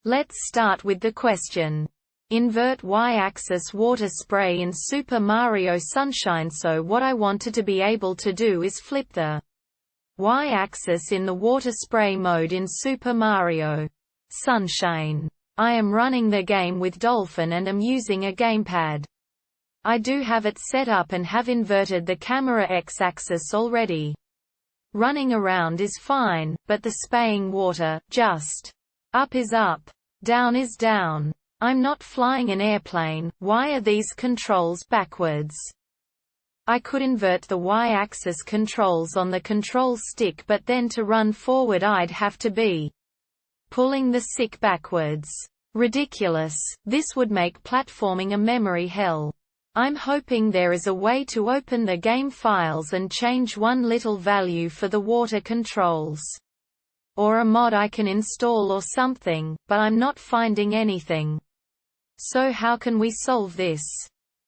Let's start with the question. Invert Y-axis water spray in Super Mario Sunshine. So what I wanted to be able to do is flip the Y-axis in the water spray mode in Super Mario Sunshine. I am running the game with Dolphin and am using a gamepad. I do have it set up and have inverted the camera X-axis already. Running around is fine, but the spraying water, just up is up, down is down. I'm not flying an airplane, why are these controls backwards? I could invert the Y-axis controls on the control stick, but then to run forward I'd have to be pulling the stick backwards. Ridiculous. This would make platforming a memory hell. I'm hoping there is a way to open the game files and change one little value for the water controls. Or a mod I can install or something, but I'm not finding anything. So how can we solve this?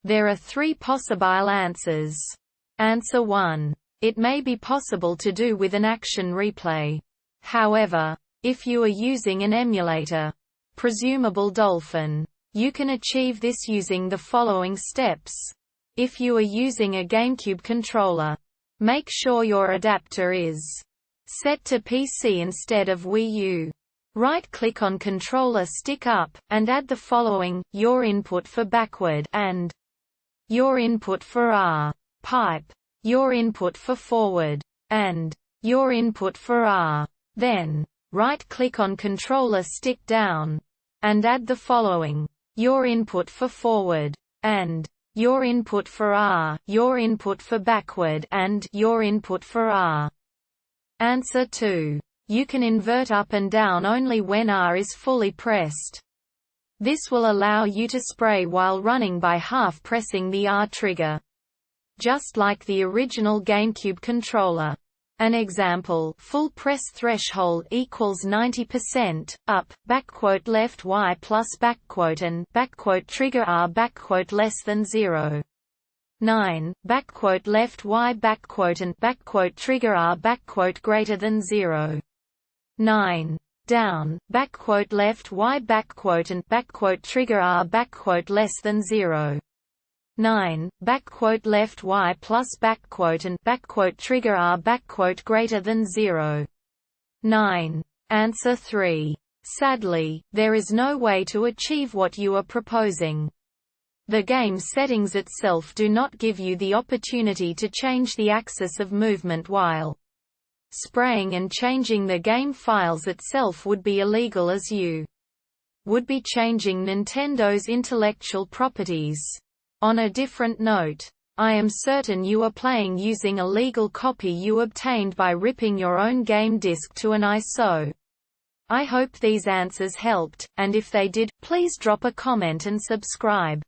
There are 3 possible answers. Answer 1. It may be possible to do with an action replay. However, if you are using an emulator, presumable Dolphin, you can achieve this using the following steps. If you are using a GameCube controller, make sure your adapter is set to PC instead of Wii U. Right-click on controller stick up, and add the following: your input for backward, and your input for R. Pipe, your input for forward, and your input for R. Then, right-click on controller stick down, and add the following: your input for forward, and your input for R, your input for backward, and your input for R. Answer 2. You can invert up and down only when R is fully pressed. This will allow you to spray while running by half pressing the R trigger. Just like the original GameCube controller. An example: full press threshold equals 90%, up, backquote left Y plus backquote and backquote trigger R backquote less than 0. 9, backquote left Y backquote and backquote trigger R backquote greater than 0. 9. Down, backquote left Y backquote and backquote trigger R backquote less than 0. 9, backquote left Y plus backquote and backquote trigger R backquote greater than 0. 9. Answer 3. Sadly, there is no way to achieve what you are proposing. The game settings itself do not give you the opportunity to change the axis of movement while spraying, and changing the game files itself would be illegal, as you would be changing Nintendo's intellectual properties. On a different note, I am certain you are playing using a legal copy you obtained by ripping your own game disc to an ISO. I hope these answers helped, and if they did, please drop a comment and subscribe.